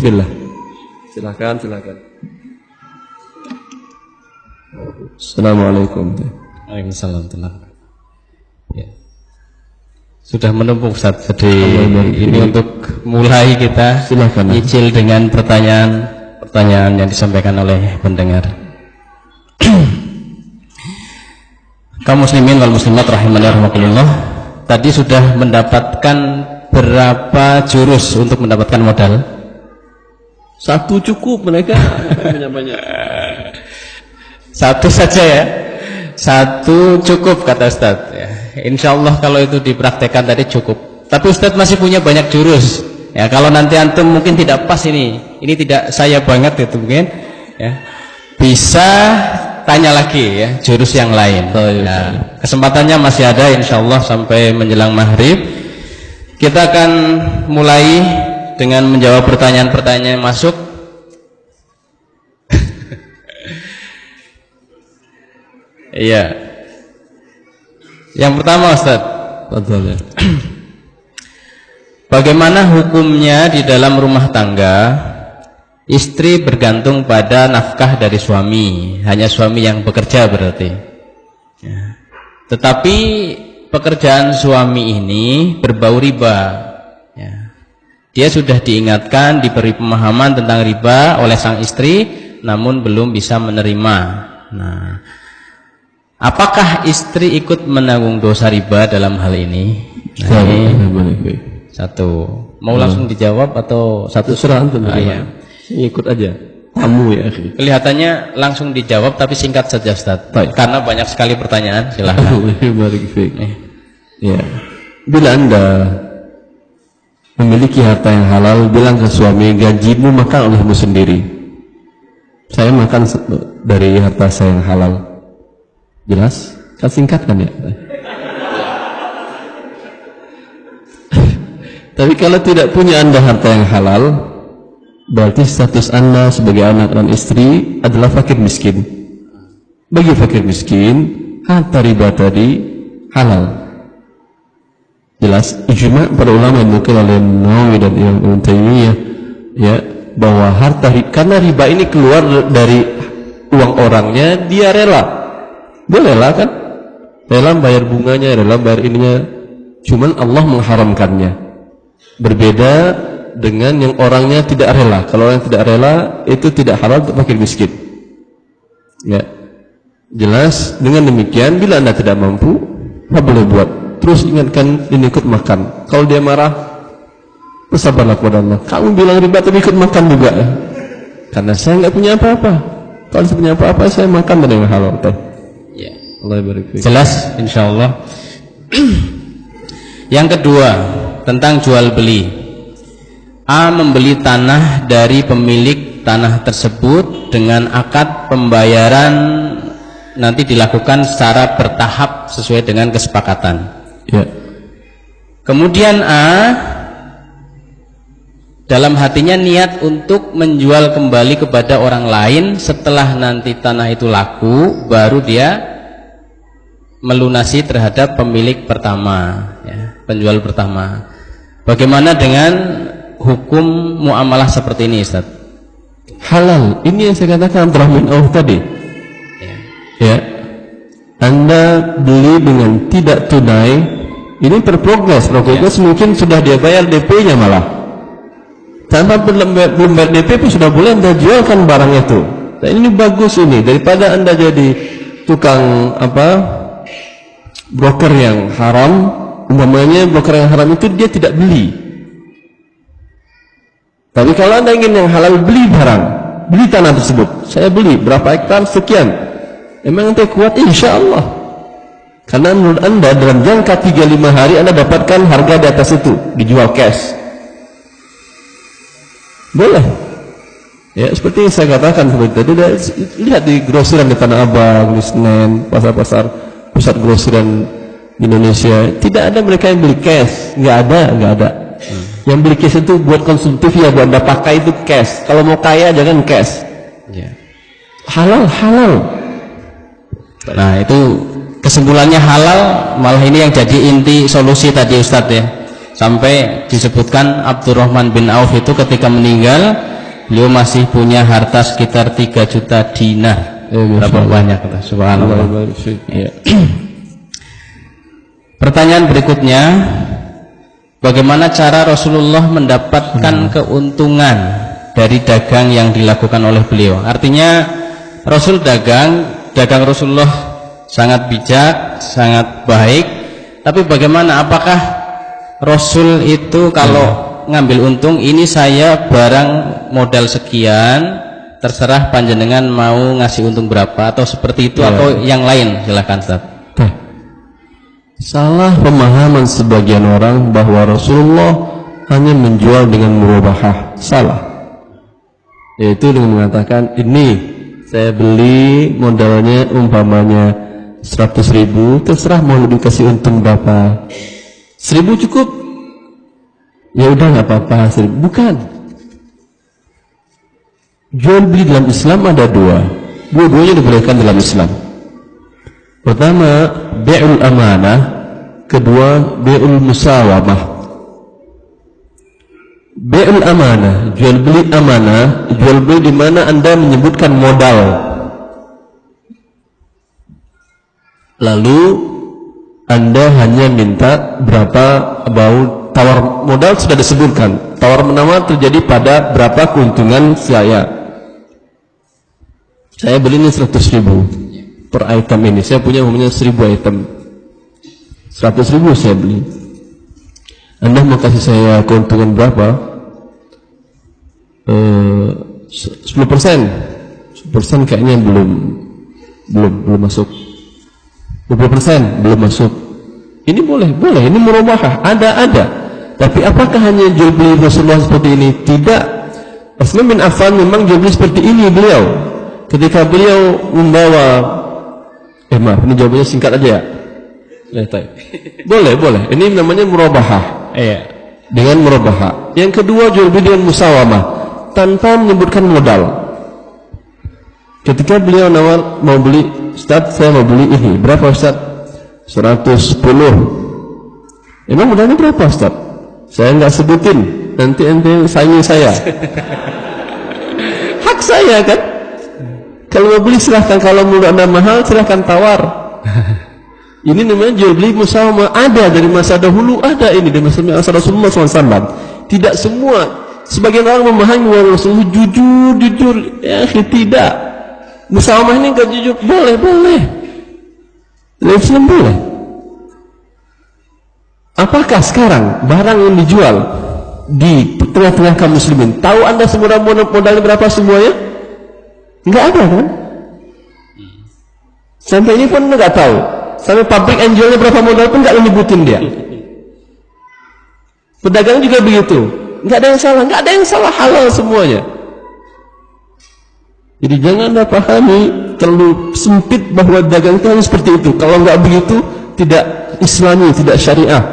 bismillah. Silakan. Assalamualaikum. Waalaikumsalam. Ya. Sudah menumpuk Ustaz. Jadi ini untuk mulai kita silakan nyicil dengan pertanyaan yang disampaikan oleh pendengar. Kaum muslimin wal muslimat rahimani rahimakumullah. Tadi sudah mendapatkan berapa jurus untuk mendapatkan modal? Satu cukup, mereka banyak-banyak. Satu saja ya. Satu cukup kata Ustaz ya. Insya Allah kalau itu dipraktekkan tadi cukup. Tapi Ustaz masih punya banyak jurus. Ya kalau nanti antum mungkin tidak pas ini tidak saya banget itu mungkin ya. Bisa tanya lagi ya jurus yang lain. Ya, kesempatannya masih ada insya Allah sampai menjelang maghrib. Kita akan mulai dengan menjawab pertanyaan-pertanyaan yang masuk. Iya. Yang pertama Ustaz, betul ya. Bagaimana hukumnya di dalam rumah tangga istri bergantung pada nafkah dari suami, hanya suami yang bekerja berarti ya. Tetapi pekerjaan suami ini berbau riba ya. Dia sudah diingatkan, diberi pemahaman tentang riba oleh sang istri, namun belum bisa menerima. Nah, apakah istri ikut menanggung dosa riba dalam hal ini? Nah, ini satu. Mau langsung dijawab atau satu serah antum? Ya. Ikut aja. Tamu ya. Kelihatannya langsung dijawab tapi singkat saja Ustaz. Karena banyak sekali pertanyaan. Silahkan. Ya. Bila Anda memiliki harta yang halal, bilang ke suami, gajimu makan olehmu sendiri. Saya makan dari harta saya yang halal. Jelas? Kan singkat kan ya? Tapi kalau tidak punya Anda harta yang halal, berarti status Anda sebagai anak dan istri adalah fakir miskin. Bagi fakir miskin, harta riba tadi halal. Jelas, ijma' para ulama yang mungkin oleh Nawawi dan Ibnu Taimiyah ya, bahwa harta karena riba ini keluar dari uang orangnya, dia rela. Boleh lah kan? Rela bayar bunganya, rela bayar ininya. Cuman Allah mengharamkannya. Berbeda dengan yang orangnya tidak rela. Kalau orang tidak rela, itu tidak halal untuk fakir miskin. Ya. Jelas, dengan demikian bila Anda tidak mampu, apa boleh buat? Terus ingatkan ini ikut makan. Kalau dia marah, bersabarlah kepada Allah. Kamu bilang riba tapi ikut makan juga. Karena saya nggak punya apa-apa. Kalau saya punya apa-apa, saya makan dari yang halal. Ya. Allah barik. Jelas, insya Allah. Yang kedua, tentang jual beli. A membeli tanah dari pemilik tanah tersebut dengan akad pembayaran nanti dilakukan secara bertahap sesuai dengan kesepakatan. Ya. Kemudian A dalam hatinya niat untuk menjual kembali kepada orang lain setelah nanti tanah itu laku, baru dia melunasi terhadap pemilik pertama, ya, penjual pertama. Bagaimana dengan hukum muamalah seperti ini, Ustaz? Halal. Ini yang saya katakan Abdurrahman Auf tadi. Ya. Anda beli dengan tidak tunai, ini berprogres. Progres mungkin sudah dia bayar DP-nya malah. Tanpa belum bayar DP pun sudah boleh Anda jualkan barang itu. Nah, ini bagus ini daripada Anda jadi tukang broker yang haram. Umpamanya broker yang haram itu dia tidak beli. Tapi kalau Anda ingin yang halal, beli barang, beli tanah tersebut. Saya beli berapa hektar sekian. Emang Anda kuat? Insya Allah. Karena menurut Anda dalam jangka 3-5 hari Anda dapatkan harga di atas itu, dijual cash. Boleh. Ya seperti yang saya katakan seperti tadi. Lihat di grosiran di Tanah Abang, di Senen, pasar-pasar pusat grosiran di Indonesia, tidak ada mereka yang beli cash. Nggak ada. Yang beli cash itu buat konsumtif ya, buat Anda pakai itu cash. Kalau mau kaya jangan cash. Halal. Nah itu kesimpulannya halal, malah ini yang jadi inti solusi tadi Ustadz ya. Sampai disebutkan Abdurrahman bin Auf itu ketika meninggal Beliau masih punya harta sekitar 3 juta dinar. Berapa banyak? Subhanallah. Ya. Pertanyaan berikutnya, bagaimana cara Rasulullah mendapatkan keuntungan dari dagang yang dilakukan oleh beliau? Artinya Rasul dagang Rasulullah sangat bijak, sangat baik. Tapi bagaimana, apakah Rasul itu kalau ngambil untung, ini saya barang modal sekian, terserah panjenengan mau ngasih untung berapa, atau seperti itu, atau yang lain? Silakan Ustaz. Salah pemahaman sebagian orang bahwa Rasulullah hanya menjual dengan murabahah. Salah. Yaitu dengan mengatakan, ini saya beli modalnya umpamanya 100.000, terserah mau dikasih untung berapa. 1.000 cukup, ya udah nggak apa-apa. Bukan. Jual beli dalam Islam ada dua-duanya dibolehkan dalam Islam. Pertama, bi'ul amanah, kedua bi'ul musawamah. Bi'ul amanah, jual beli amanah, jual beli di mana Anda menyebutkan modal. Lalu Anda hanya minta berapa, bau tawar modal sudah disebutkan. Tawar menawar terjadi pada berapa keuntungan saya. Saya beli ini 100.000 per item ini. Saya punya umumnya 1.000 item. 100.000 saya beli. Anda mau kasih saya keuntungan berapa? 10%. 10% kayaknya belum masuk. 20% belum masuk. Ini boleh. Ini murabahah. Ada. Tapi apakah hanya jual beli Rasulullah seperti ini? Tidak. Utsman bin Affan memang jual beli seperti ini beliau. Ketika beliau membawa, maaf, ini jawabannya singkat aja ya. Boleh. Ini namanya murabahah. Dengan murabahah. Yang kedua, jual beli dengan musawamah, tanpa menyebutkan modal. Ketika beliau mau beli, Ustaz, saya mau beli ini. Berapa Ustaz? 110. Emang modalnya berapa Ustaz? Saya nggak sebutin. Nanti ente saingi saya. Hak saya kan? Kalau mau beli silahkan. Kalau menurut Anda mahal silahkan tawar. Ini namanya jual beli musawamah. Ada dari masa dahulu, ada ini dari masa Rasulullah SAW. Tidak semua. Sebagian orang memahami bahwa Rasulullah jujur. Ya, tidak. Musawamah ini enggak jujur. Boleh. Islam boleh. Apakah sekarang barang yang dijual di tengah-tengah kaum muslimin, tahu Anda semua modalnya berapa semuanya? Enggak ada kan? Sampai ini pun enggak tahu. Sampai pabrik and jualnya berapa modal pun enggak nyebutin dia. Pedagang juga begitu. Enggak ada yang salah, halal semuanya. Jadi jangan Anda pahami terlalu sempit bahwa dagang itu harus seperti itu. Kalau enggak begitu, tidak Islami, tidak syariah.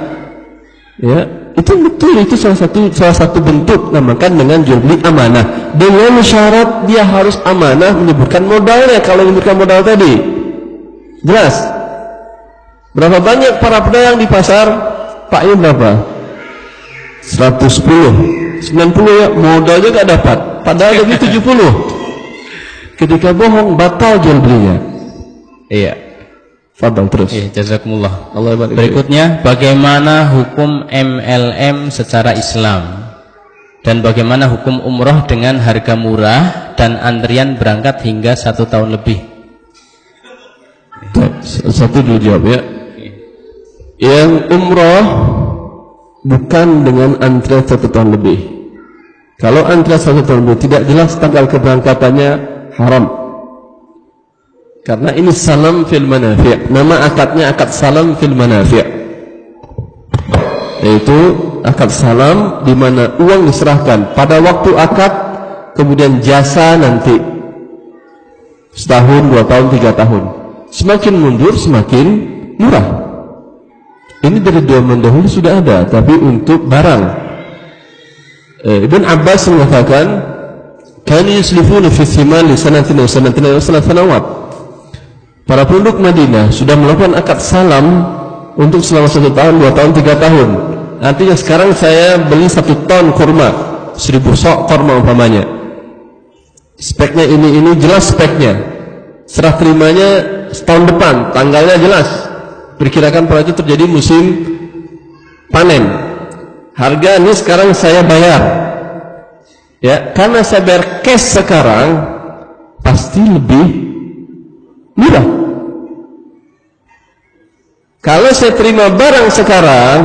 Ya, itu betul, itu salah satu bentuk namakan dengan jual beli amanah. Dengan syarat dia harus amanah menyebutkan modalnya. Kalau menyebutkan modal tadi, jelas. Berapa banyak para pedagang di pasar? Pak, ini berapa? 110, 90 ya, modalnya gak dapat. Padahal lebih 70. Ketika bohong, batal jual belinya. Iya. Fadal terus. Jazakumullah. Allah barik. Berikutnya, bagaimana hukum MLM secara Islam? Dan bagaimana hukum umroh dengan harga murah dan antrian berangkat hingga 1 tahun lebih? Satu dulu jawab ya. Yang umroh bukan dengan antrian 1 tahun lebih. Kalau antrian 1 tahun lebih tidak jelas tanggal keberangkatannya, haram. Karena ini salam fil manafi'. Nama akadnya akad salam fil manafi'. Yaitu akad salam di mana uang diserahkan pada waktu akad, kemudian jasa nanti setahun, 2 tahun, 3 tahun. Semakin mundur semakin murah. Ini dari zaman dahulu sudah ada, tapi untuk barang. Ibn Abbas mengatakan, kanu yuslifuna fi thiman li sanatin wa sanatin wa sanawat. Para penduduk Madinah sudah melakukan akad salam untuk selama 1 tahun, 2 tahun, 3 tahun. Artinya sekarang saya beli 1 ton kurma, 1000 sok kurma umpamanya. speknya ini jelas speknya, serah terimanya setahun depan, tanggalnya jelas, perkirakan pada itu terjadi musim panen, harga ini sekarang saya bayar, ya, karena saya bayar cash sekarang pasti lebih murah. Kalau saya terima barang sekarang,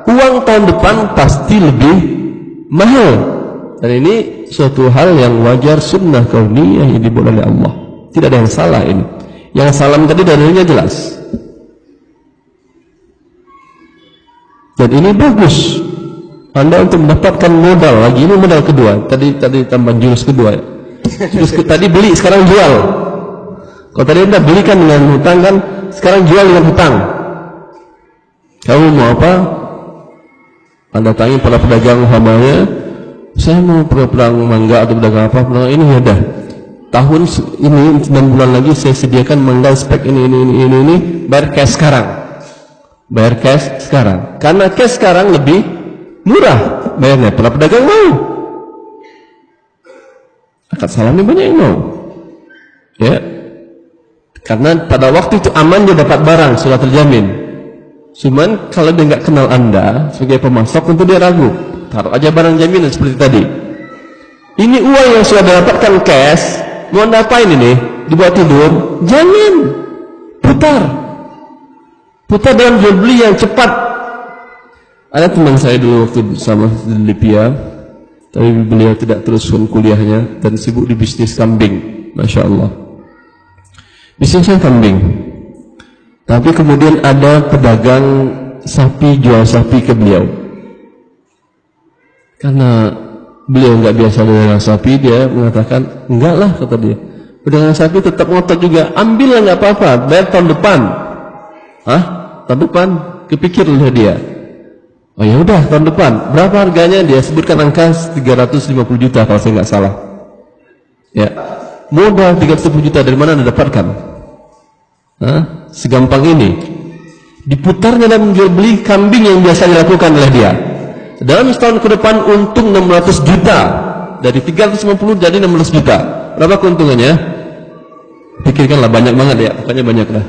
uang tahun depan pasti lebih mahal. Dan ini suatu hal yang wajar, sunnah kauniyah yang dibuat oleh Allah. Tidak ada yang salah ini. Yang salah tadi dalilnya jelas. Dan ini bagus. Anda untuk mendapatkan modal lagi, ini modal kedua. Tadi tambah jurus kedua. Ya. Jurus tadi beli, sekarang jual. Kalau tadi Anda belikan dengan hutang kan, sekarang jual dengan hutang. Kamu mau apa? Anda tanya pada pedagang hamanya, saya mau pedagang mangga atau pedagang apa? Pedagang ini ya dah. Tahun ini 9 bulan lagi saya sediakan mangga spek ini, bayar cash sekarang. Bayar cash sekarang. Karena cash sekarang lebih murah bayarnya. Para pedagang mau. Akad salamnya banyak yang mau. Ya. Karena pada waktu itu aman dia dapat barang, sudah terjamin. Cuman kalau dia nggak kenal Anda sebagai pemasok, tentu dia ragu. Taruh aja barang jaminan seperti tadi. Ini uang yang sudah didapatkan cash, mau Anda apain ini? Dibuat tidur? Jangan. Putar dalam jual beli yang cepat. Ada teman saya dulu waktu bersama di Libya, tapi beliau tidak teruskan kuliahnya dan sibuk di bisnis kambing. Masya Allah. Bisnisnya kambing. Tapi kemudian ada pedagang sapi, jual sapi ke beliau. Karena beliau nggak biasa dengan sapi, dia mengatakan, enggak lah, kata dia. Pedagang sapi tetap ngotot juga, ambil lah nggak apa-apa, bayar tahun depan. Hah? Tahun depan? Kepikir oleh dia. Oh ya udah, tahun depan. Berapa harganya? Dia sebutkan angka 350 juta kalau saya nggak salah. Ya, modal 350 juta dari mana Anda dapatkan? Hah? Segampang ini. Diputarnya dalam jual beli kambing yang biasa dilakukan oleh dia. Dalam setahun ke depan untung 600 juta. Dari 350 jadi 600 juta. Berapa keuntungannya? Pikirkanlah, banyak banget ya. Pokoknya banyak lah.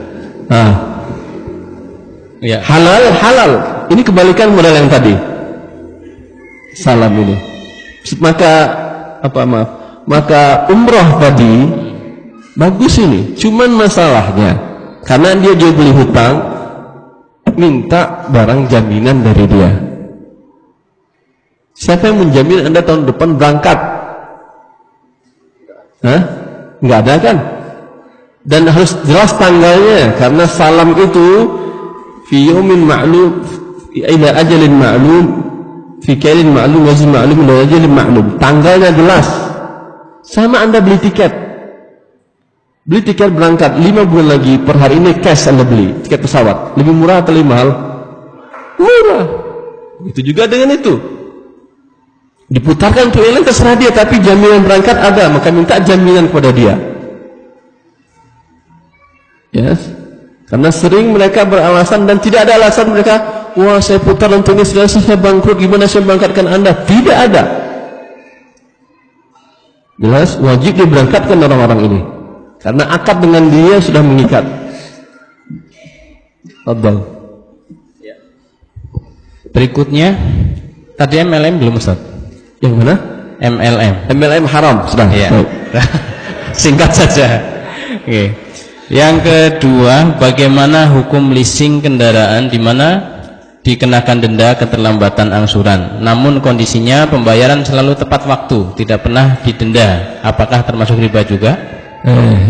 Nah. Ya. Halal. Ini kebalikan modal yang tadi. Salam ini. Maka umroh tadi bagus ini. Cuman masalahnya karena dia jual beli hutang, minta barang jaminan dari dia. Siapa yang menjamin Anda tahun depan berangkat? Hah? Nggak ada kan? Dan harus jelas tanggalnya, karena salam itu fi yaumin ma'lum ila ajalin ma'lum fi kailin ma'lum wazin ma'lum ila ajalin ma'lum. Tanggalnya jelas. Sama Anda beli tiket. Beli tiket berangkat 5 bulan lagi, per hari ini cash Anda beli tiket pesawat, lebih murah atau lebih mahal? Murah. Itu juga dengan itu. Diputarkan untuk yang lain terserah dia, tapi jaminan berangkat ada, maka minta jaminan kepada dia. Yes. Karena sering mereka beralasan dan tidak ada alasan mereka, wah saya putar untuk ini selesai saya bangkrut, gimana saya berangkatkan Anda? Tidak ada. Jelas wajib diberangkatkan orang-orang ini. Karena akad dengan dia sudah mengikat. Abang. Berikutnya, tadi MLM belum Ustaz? Yang mana? MLM haram sudah. Ya. Singkat saja. Oke. Yang kedua, bagaimana hukum leasing kendaraan di mana dikenakan denda keterlambatan angsuran, namun kondisinya pembayaran selalu tepat waktu, tidak pernah didenda. Apakah termasuk riba juga?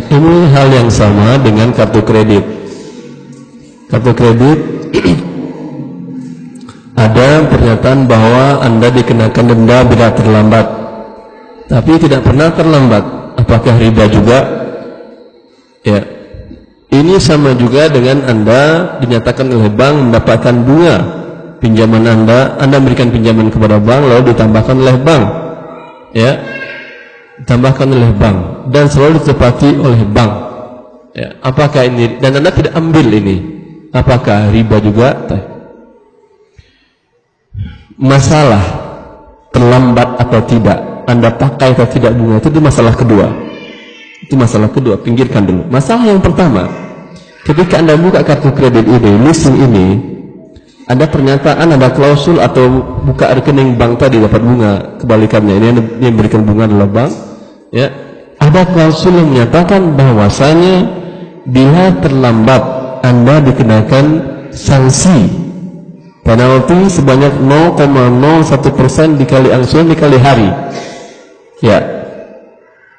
Ini hal yang sama dengan kartu kredit. Kartu kredit ada pernyataan bahwa Anda dikenakan denda bila terlambat, tapi tidak pernah terlambat. Apakah riba juga? Ya, ini sama juga dengan Anda dinyatakan oleh bank mendapatkan bunga pinjaman Anda memberikan pinjaman kepada bank lalu ditambahkan oleh bank, ya, ditambahkan oleh bank dan selalu ditepati oleh bank. Ya, apakah ini dan Anda tidak ambil ini? Apakah riba juga? Masalah terlambat atau tidak Anda pakai atau tidak bunga itu masalah kedua. Itu masalah kedua, pinggirkan dulu. Masalah yang pertama, ketika Anda buka kartu kredit ini, leasing ini, ada pernyataan, ada klausul atau buka rekening bank tadi dapat bunga. Kebalikannya, ini yang memberikan bunga adalah bank. Ya, ada klausul yang menyatakan bahwasanya bila terlambat Anda dikenakan sanksi penalti sebanyak 0,01% dikali angsuran dikali hari. Ya,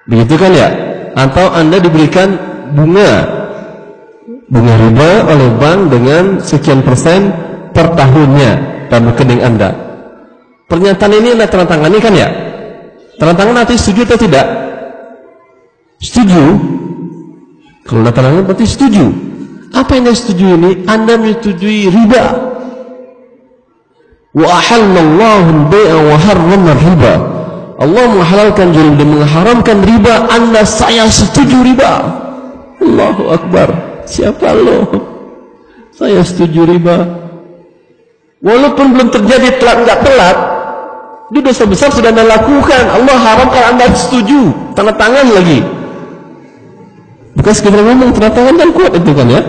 begitu kan ya? Atau Anda diberikan bunga riba oleh bank dengan sekian persen per tahunnya dalam rekening Anda. Pernyataan ini Anda tanda tangani kan ya? Tanda tangan nanti setuju atau tidak? Setuju. Kalau Anda tanda tangan berarti setuju. Apa yang Anda setuju ini? Anda menyetujui riba. Wa ahallallahu al-bai'a wa harrama riba. Allah menghalalkan jual dan mengharamkan riba. Anda, saya setuju riba. Allahu Akbar. Siapa lo? Saya setuju riba. Walaupun belum terjadi telat enggak telat, itu dosa besar sudah Anda lakukan. Allah haramkan, Anda setuju. Tanda tangan lagi. Bukan sekedar ngomong, tanda tangan kan kuat itu kan ya.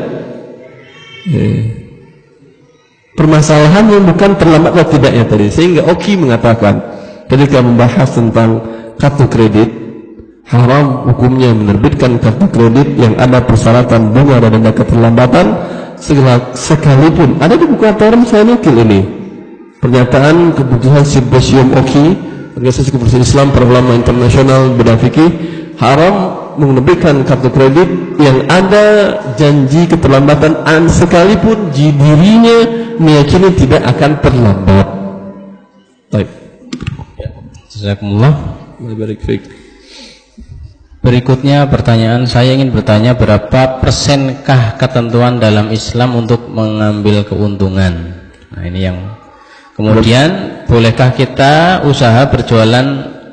Permasalahannya bukan terlambat atau tidaknya tadi. Sehingga Oki mengatakan ketika membahas tentang kartu kredit, haram hukumnya menerbitkan kartu kredit yang ada persyaratan bunga dan denda keterlambatan sekalipun. Ada di buku aturan saya nukil ini pernyataan keputusan Simposium Oki, Organisasi Kepercayaan Islam para ulama internasional bidang fikih, haram menerbitkan kartu kredit yang ada janji keterlambatan sekalipun dirinya meyakini tidak akan terlambat. Baik. Jazakumullah. Berikutnya pertanyaan, saya ingin bertanya berapa persenkah ketentuan dalam Islam untuk mengambil keuntungan? Nah ini yang kemudian, bolehkah kita usaha berjualan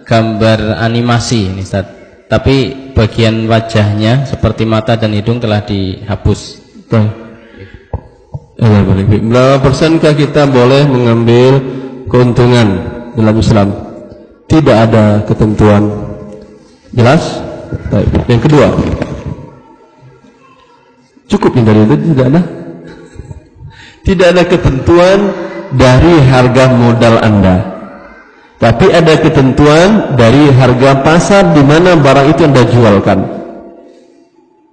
gambar animasi ini Ustaz? Tapi bagian wajahnya seperti mata dan hidung telah dihapus. Berapa persenkah kita boleh mengambil keuntungan dalam Islam? Tidak ada ketentuan. Jelas? Baik. Yang kedua, cukup yang dari itu tidak ada ketentuan dari harga modal Anda, tapi ada ketentuan dari harga pasar di mana barang itu Anda jualkan.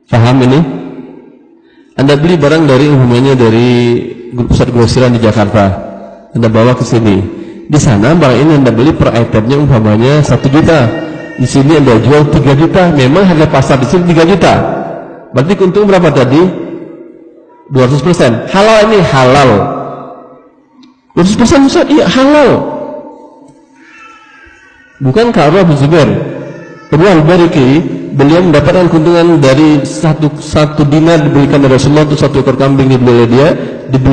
Paham ini? Anda beli barang dari umumnya dari pusat grosiran di Jakarta, Anda bawa ke sini. Di sana barang ini Anda beli per itemnya umpamanya 1 juta. Di sini Anda jual 3 juta. Memang harga pasar di sini 3 juta. Berarti keuntungan berapa tadi? 200%. Halal ini halal. 200% Ustaz? Iya halal. Bukan Ka'ab bin Zubair Al-Bariki, beliau mendapatkan keuntungan dari satu dinar diberikan dari Rasulullah untuk 1 ekor kambing dibeli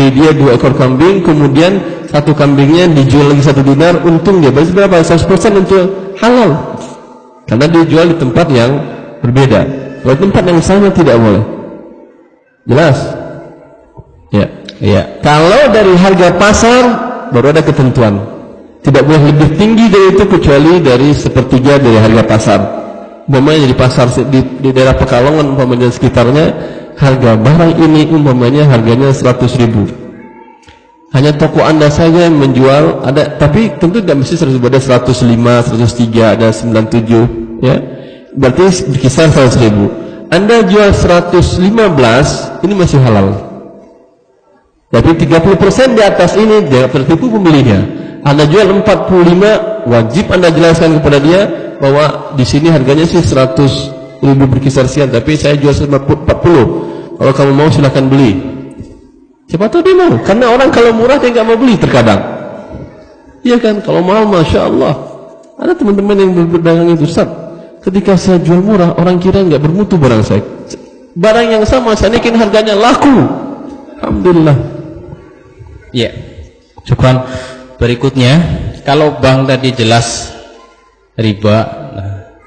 dia 2 ekor kambing, kemudian 1 kambingnya dijual lagi 1 dinar, untung dia berarti berapa? 100% untuk halal. Karena dijual di tempat yang berbeda. Kalau tempat yang sama tidak boleh. Jelas? Ya. Ya. Kalau dari harga pasar baru ada ketentuan. Tidak boleh lebih tinggi dari itu kecuali dari 1/3 dari harga pasar. Umpamanya di pasar di daerah Pekalongan umpamanya sekitarnya, harga barang ini umpamanya harganya 100.000. Hanya toko Anda saja yang menjual, ada, tapi tentu tidak mesti 100, ada 105, 103, ada 97, ya. Berarti berkisar 100.000. Anda jual 115, ini masih halal. Tapi 30% di atas ini dia tertipu pembelinya. Anda jual 45, wajib Anda jelaskan kepada dia bahwa di sini harganya sih 100.000 berkisar sekian, tapi saya jual 40. Kalau kamu mau silakan beli. Siapa tahu dia mau, karena orang kalau murah dia nggak mau beli terkadang. Iya kan, kalau mahal masya Allah. Ada teman-teman yang berdagang itu, Ustaz, ketika saya jual murah orang kira nggak bermutu barang saya. Barang yang sama saya naikin harganya laku. Alhamdulillah. Iya. Syukran. Berikutnya, kalau bank tadi jelas riba,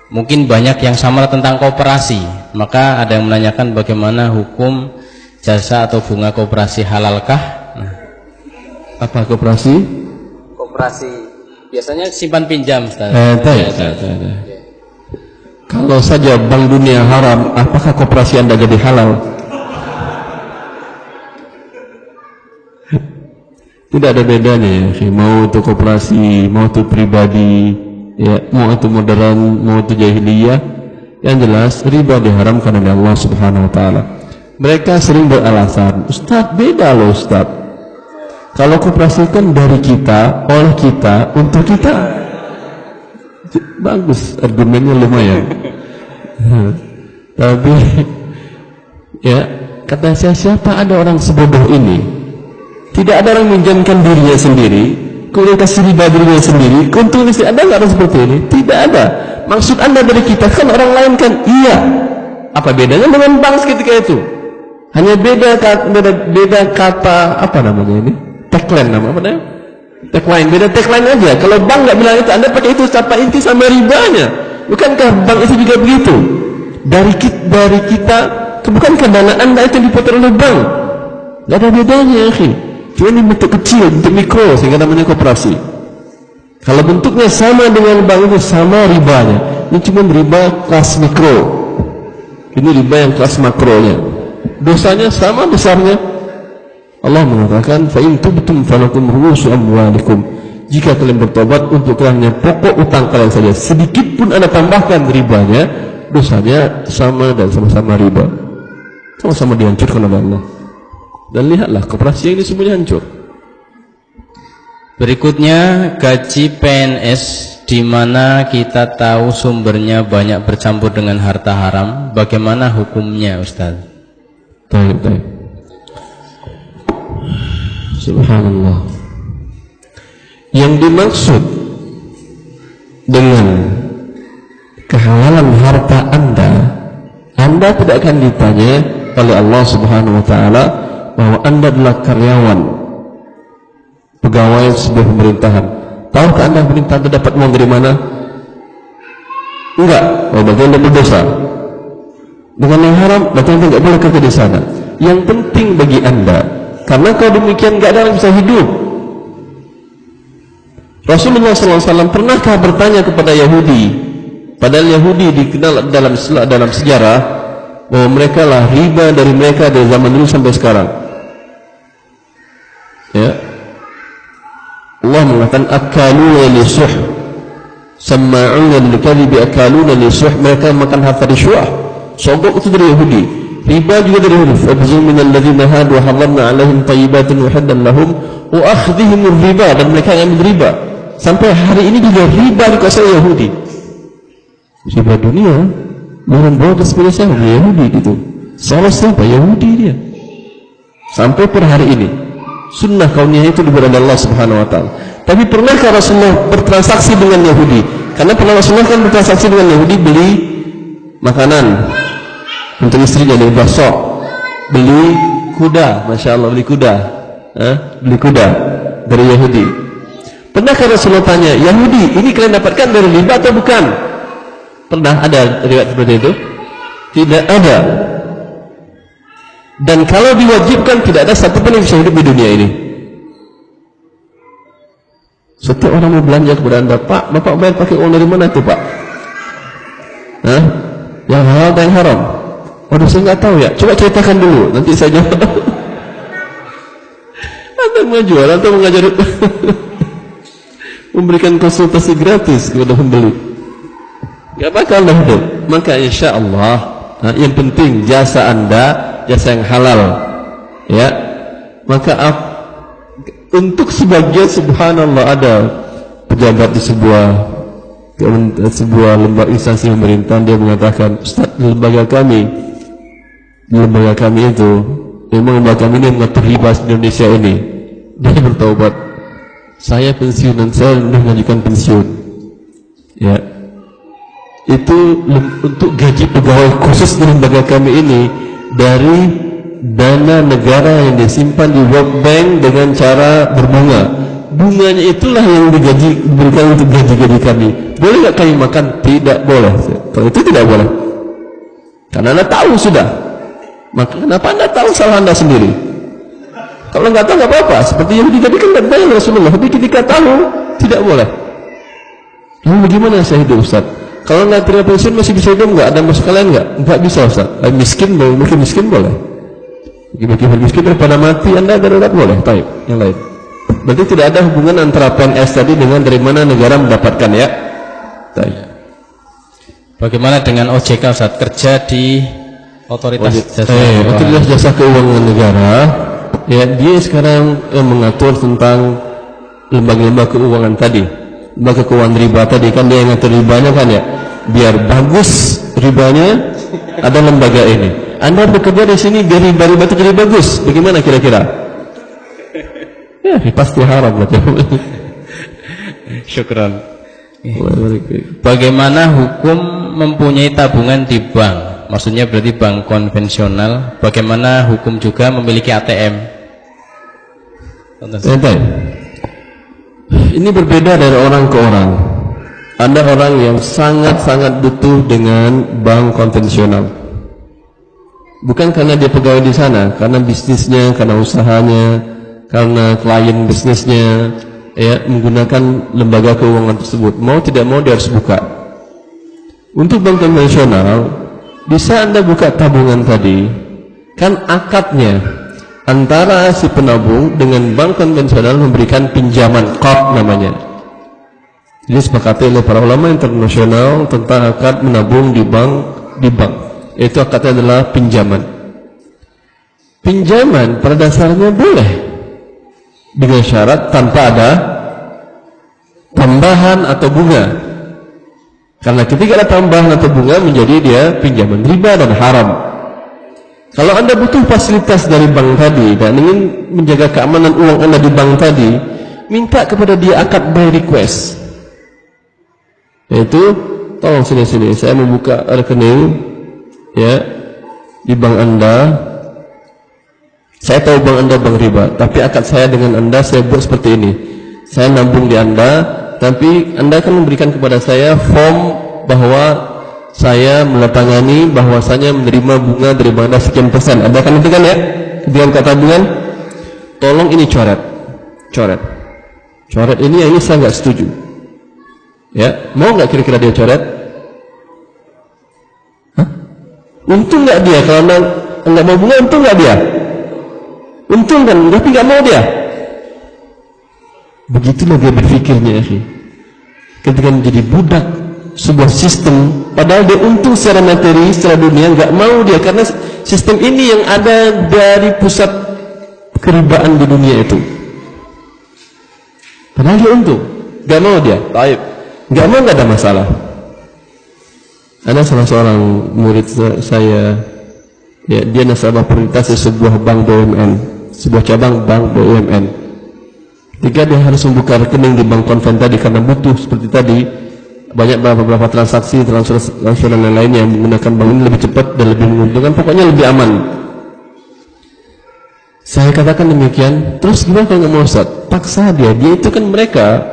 mungkin banyak yang samar tentang koperasi. Maka ada yang menanyakan bagaimana hukum jasa atau bunga koperasi halalkah? Apa koperasi? Koperasi Biasanya simpan pinjam, Ustaz. Kalau saja bank dunia haram, apakah koperasi Anda jadi halal? Tidak ada bedanya ya, mau itu koperasi, mau itu pribadi, ya, mau itu modern, mau itu jahiliyah. Yang jelas riba diharamkan oleh Allah Subhanahu wa taala. Mereka sering beralasan, Ustaz, beda loh Ustaz. Kalau koperasi kan dari kita, oleh kita, untuk kita. Bagus, argumennya lumayan. Tapi ya, kata saya, siapa ada orang sebodoh ini? Tidak ada orang minjamkan dirinya sendiri, kemudian kasih riba dirinya sendiri. Keuntungan istri Anda nggak ada seperti ini? Tidak ada. Maksud Anda dari kita kan orang lain kan? Iya. Apa bedanya dengan bank ketika itu? Hanya beda kata apa namanya ini? Tagline nama apa namanya? Tagline, beda tagline aja. Kalau bank nggak bilang itu, Anda pakai itu apa inti sama ribanya. Bukankah bank itu juga begitu? Dari kita, bukankah dana Anda itu dipotong oleh bank? Nggak ada bedanya, akhi. Cuma ini bentuk kecil, bentuk mikro, sehingga namanya koperasi. Kalau bentuknya sama dengan bank itu, sama ribanya. Ini cuma riba kelas mikro. Ini riba yang kelas makronya. Dosanya sama besarnya. Allah mengatakan, fa in tubtum falakum ru'usu amwalikum. Jika kalian bertobat, untuk kalian pokok utang kalian saja. Sedikit pun Anda tambahkan ribanya, dosanya sama dan sama-sama riba. Sama-sama dihancurkan oleh Allah. Dan lihatlah, koperasi ini semuanya hancur. Berikutnya, gaji PNS di mana kita tahu sumbernya banyak bercampur dengan harta haram. Bagaimana hukumnya, Ustaz? Baik. Subhanallah. Yang dimaksud dengan kehalalan harta Anda tidak akan ditanya oleh Allah Subhanahu wa taala bahwa Anda adalah karyawan pegawai sebuah pemerintahan. Tahukah Anda pemerintahan itu dapat uang dari mana? Enggak. Oh, berarti Anda berdosa. Dengan yang haram, berarti Anda tidak boleh kerja di sana. Yang penting bagi Anda, karena kalau demikian tidak ada yang bisa hidup. Rasulullah SAW pernahkah bertanya kepada Yahudi, padahal Yahudi dikenal dalam sejarah bahwa mereka lah riba dari mereka dari zaman dulu sampai sekarang. Ya, Allah mengatakan akaluna lisuh, sama'una lilkadhibi akaluna lisuh. Mereka makan harta rishwah. Sogok itu dari Yahudi. Riba juga dari Yahudi. Fabzu minal ladzina hadu haramna 'alaihim thayyibatin wa haddan lahum wa akhdhihim riba, dan mereka yang ambil riba. Sampai hari ini juga riba dikuasai Yahudi. Riba dunia membawa kepada siapa? Yahudi gitu. Salah siapa? Yahudi dia. Sampai per hari ini sunnah kauniyah itu diberi Allah Subhanahu wa taala. Tapi pernahkah Rasulullah bertransaksi dengan Yahudi? Karena pernah Rasulullah kan bertransaksi dengan Yahudi, beli makanan untuk istrinya, beli bakso, beli kuda, masya Allah, beli kuda, beli kuda dari Yahudi. Pernahkah Rasulullah tanya, Yahudi, ini kalian dapatkan dari riba atau bukan? Pernah ada riwayat seperti itu? Tidak ada. Dan kalau diwajibkan, tidak ada satupun yang bisa hidup di dunia ini. Setiap orang mau belanja kepada Anda, Pak, Bapak bayar pakai uang dari mana tuh, Pak? Yang halal atau yang haram? Waduh, saya nggak tahu ya. Coba ceritakan dulu, nanti saya jawab. Anda mau jual atau mengajar? Memberikan konsultasi gratis kepada pembeli. Gak bakal hidup. Maka insya Allah, yang penting jasa Anda, jasa yang halal, ya. Maka untuk sebagian, subhanallah, ada pejabat di sebuah lembaga instansi pemerintahan, dia mengatakan, Ustaz, lembaga kami itu memang lembaga kami ini mengatur riba di Indonesia ini. Dia bertaubat, saya pensiun dan saya mengajukan pensiun, ya. Itu untuk gaji pegawai khusus di lembaga kami ini dari dana negara yang disimpan di World Bank dengan cara berbunga. Bunganya itulah yang diberikan untuk gaji-gaji kami. Boleh nggak kami makan? Tidak boleh. Kalau itu tidak boleh, karena Anda tahu sudah. Maka kenapa Anda tahu salah Anda sendiri? Kalau nggak tahu nggak apa-apa. Seperti Yahudi tadi kan nggak bayar Rasulullah, tapi ketika tahu tidak boleh. Lalu bagaimana saya hidup Ustaz? Kalau nggak terima pensiun masih bisa hidup nggak? Ada masuk kalian nggak? Nggak bisa Ustaz. Miskin boleh, mungkin miskin boleh. Bagi miskin daripada mati Anda darurat boleh. Baik, yang lain. Berarti tidak ada hubungan antara PNS tadi dengan dari mana negara mendapatkan ya. Baik. Bagaimana dengan OJK Ustaz, kerja di otoritas jasa keuangan negara? Ya, dia sekarang mengatur tentang lembaga-lembaga keuangan tadi. Lembaga keuangan riba tadi kan dia yang ngatur ribanya kan ya. Biar bagus ribanya ada lembaga ini. Anda bekerja di sini biar riba itu jadi bagus. Bagaimana kira-kira? Ya, pasti haram lah. Syukran. Bagaimana hukum mempunyai tabungan di bank? Maksudnya berarti bank konvensional. Bagaimana hukum juga memiliki ATM? Ini berbeda dari orang ke orang. Ada orang yang sangat-sangat butuh dengan bank konvensional. Bukan karena dia pegawai di sana, karena bisnisnya, karena usahanya, karena klien bisnisnya, ya, menggunakan lembaga keuangan tersebut. Mau tidak mau dia harus buka. Untuk bank konvensional, bisa Anda buka tabungan tadi, kan akadnya antara si penabung dengan bank konvensional memberikan pinjaman, qard namanya. Ini sepakati oleh para ulama internasional tentang akad menabung di bank. Itu akadnya adalah pinjaman. Pinjaman pada dasarnya boleh dengan syarat tanpa ada tambahan atau bunga. Karena ketika ada tambahan atau bunga menjadi dia pinjaman riba dan haram. Kalau Anda butuh fasilitas dari bank tadi dan ingin menjaga keamanan uang Anda di bank tadi, minta kepada dia akad by request. Yaitu, tolong sini, saya membuka rekening ya di bank Anda. Saya tahu bank Anda bank riba, tapi akad saya dengan Anda saya buat seperti ini. Saya nabung di Anda, tapi Anda akan memberikan kepada saya form bahwa saya menandatangani bahwasanya menerima bunga dari Anda sekian persen. Anda akan itu kan ya? Dengan kata tabungan, tolong ini coret ini yang ini saya nggak setuju. Ya, mau nggak kira-kira dia coret? Hah? Untung nggak dia? Kalau nggak mau bunga, untung nggak dia? Untung kan, tapi nggak mau dia. Begitulah dia berpikirnya, akhi. Ketika menjadi budak sebuah sistem, padahal dia untung secara materi, secara dunia, nggak mau dia karena sistem ini yang ada dari pusat keribaan di dunia itu. Padahal dia untung, nggak mau dia. Baik, nggak mau nggak ada masalah. Ada salah seorang murid saya, ya, dia nasabah prioritas di sebuah bank BUMN, sebuah cabang bank BUMN. Ketika dia harus membuka rekening di bank konven tadi karena butuh seperti tadi. Banyak beberapa transaksi transferan yang lainnya yang menggunakan bank ini lebih cepat dan lebih menguntungkan, pokoknya lebih aman. Saya katakan demikian, terus gimana kalau nggak mau Ustaz? Paksa dia itu kan mereka,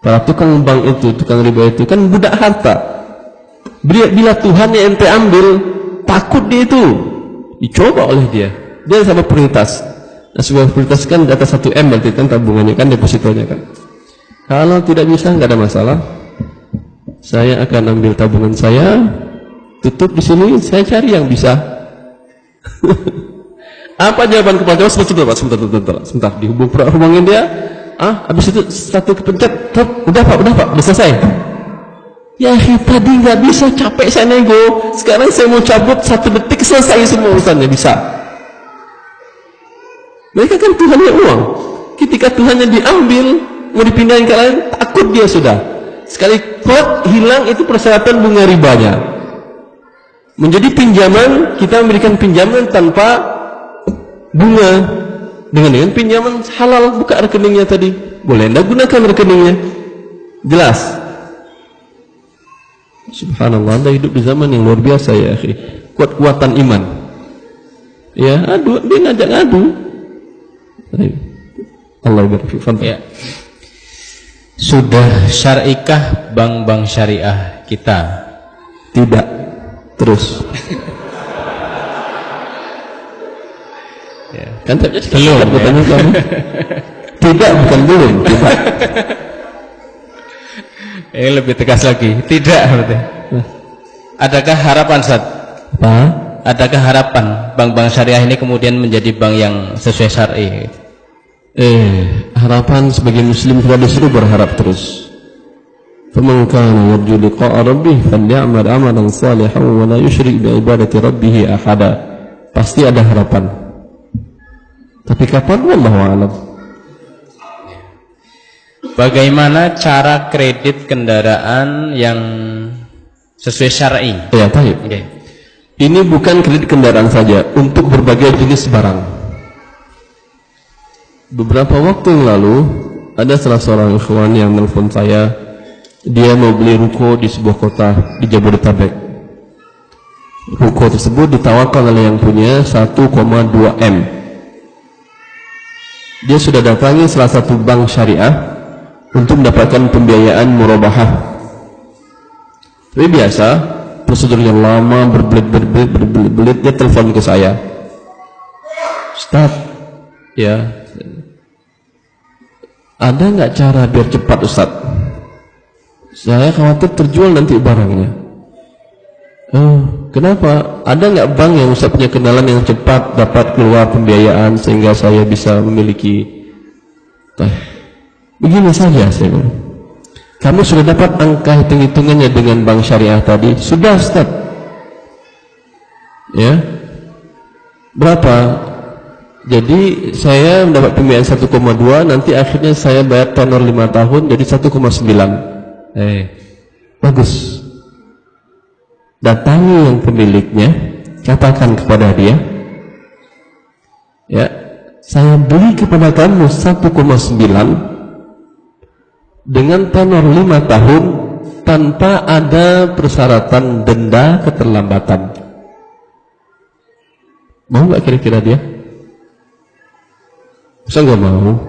para tukang bank itu, tukang riba itu kan budak harta. Bila Tuhan yang ente ambil, takut dia itu, dicoba oleh dia. Dia sama prioritas. Nah, sebuah prioritas kan di atas 1 M berarti kan tabungannya kan, depositonya kan. Kalau tidak bisa nggak ada masalah. Saya akan ambil tabungan saya, tutup di sini, saya cari yang bisa. Apa jawaban kepala jawab? Sebentar, hubungin dia. Habis itu satu kepencet, udah pak, udah selesai. Ya tadi nggak bisa, capek saya nego. Sekarang saya mau cabut 1 detik selesai semua urusannya, bisa. Mereka kan Tuhannya uang. Ketika Tuhannya diambil, mau dipindahin ke lain, takut dia sudah. Sekali klak hilang itu persyaratan bunga ribanya. Menjadi pinjaman, kita memberikan pinjaman tanpa bunga. Dengan pinjaman halal, buka rekeningnya tadi. Boleh Anda gunakan rekeningnya. Jelas. Subhanallah, Anda hidup di zaman yang luar biasa ya, akhi. Kuat-kuatan iman. Ya, dia ngajak ngadu. Allah berfirman. Ya. Sudah syarikah bank-bank syariah kita? Tidak. Terus. Ya. Kan belum ya? Tidak, bukan belum. Tidak. Ini lebih tegas lagi. Tidak berarti. Adakah harapan, Ustaz? Apa? Adakah harapan bank-bank syariah ini kemudian menjadi bank yang sesuai syar'i? Harapan sebagai muslim kita disuruh berharap terus. فَمَنْ كَانَ يَرْجُو لِقَاءَ رَبِّهِ فَلْيَعْمَلْ عَمَلًا صَالِحًا وَلَا يُشْرِكْ بِعِبَادَةِ رَبِّهِ أَحَدًا. Pasti ada harapan. Tapi kapan? Wallahu a'lam. Bagaimana cara kredit kendaraan yang sesuai syar'i? Ya, baik. Okay. Ini bukan kredit kendaraan saja, untuk berbagai jenis barang. Beberapa waktu yang lalu ada salah seorang ikhwan yang nelfon saya. Dia mau beli ruko di sebuah kota di Jabodetabek. Ruko tersebut ditawarkan oleh yang punya 1,2 M. Dia sudah datangi salah satu bank syariah untuk mendapatkan pembiayaan murabahah. Tapi biasa, prosedur yang lama, berbelit-belit, dia telepon ke saya. Ustaz, ya, ada nggak cara biar cepat Ustaz? Saya khawatir terjual nanti barangnya. Kenapa? Ada nggak bank yang Ustaz punya kenalan yang cepat dapat keluar pembiayaan sehingga saya bisa memiliki? Begini saja saya. Kamu sudah dapat angka hitung-hitungannya dengan bank syariah tadi? Sudah, Ustaz. Ya. Berapa? Jadi saya mendapat pembiayaan 1,2, nanti akhirnya saya bayar tenor 5 tahun jadi 1,9. Bagus. Datangi yang pemiliknya, katakan kepada dia, ya, saya beli kepada kamu 1,9 dengan tenor 5 tahun tanpa ada persyaratan denda keterlambatan. Mau nggak kira-kira dia? Saya nggak mau.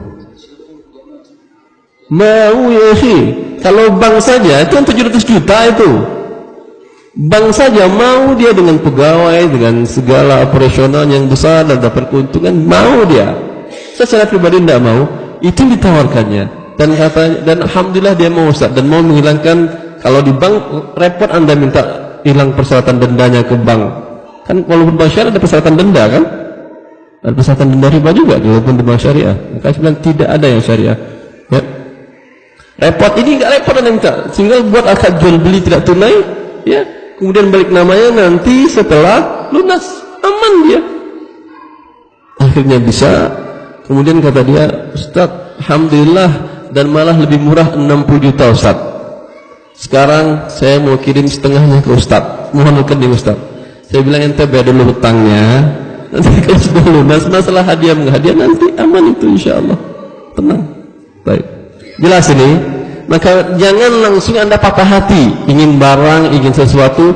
Mau ya sih. Kalau bank saja itu 700 juta itu. Bank saja mau dia dengan pegawai, dengan segala operasional yang besar dan dapat keuntungan, mau dia. Saya secara pribadi tidak mau. Itu ditawarkannya. Dan alhamdulillah dia mau, Ustaz, dan mau menghilangkan. Kalau di bank repot Anda minta hilang persyaratan dendanya ke bank. Kan walaupun bank syariah ada persyaratan denda kan? Ada persyaratan denda riba juga walaupun di bank syariah. Maka saya bilang tidak ada yang syariah. Ya. Repot ini enggak repot Anda minta. Tinggal buat akad jual beli tidak tunai, ya. Kemudian balik namanya nanti setelah lunas, aman dia. Akhirnya bisa. Kemudian kata dia, Ustaz, alhamdulillah, dan malah lebih murah 60 juta Ustaz. Sekarang saya mau kirim setengahnya ke Ustaz. Mohon rekening Ustaz. Saya bilang ente bayar dulu hutangnya. Nanti kalau sudah lunas masalah hadiah menghadiah nanti aman itu insyaallah. Tenang. Baik. Jelas ini. Maka jangan langsung Anda patah hati, ingin barang, ingin sesuatu,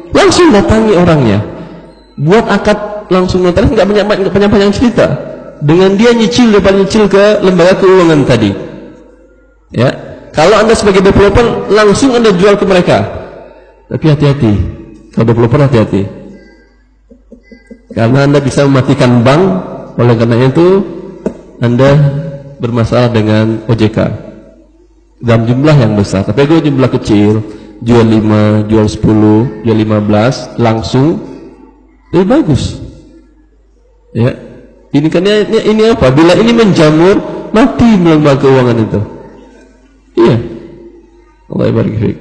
langsung datangi orangnya. Buat akad langsung notaris, enggak banyak cerita. Dengan dia nyicil ke lembaga keuangan tadi. Ya. Kalau Anda sebagai developer langsung Anda jual ke mereka. Tapi hati-hati. Kalau developer hati-hati. Karena Anda bisa mematikan bank, oleh karena itu Anda bermasalah dengan OJK. Dalam jumlah yang besar, tapi kalau jumlah kecil, jual 5, jual 10, jual 15 langsung lebih bagus. Ya, ini kan ini apa? Bila ini menjamur, mati lembaga keuangan itu. Iya. Allah barik fiik.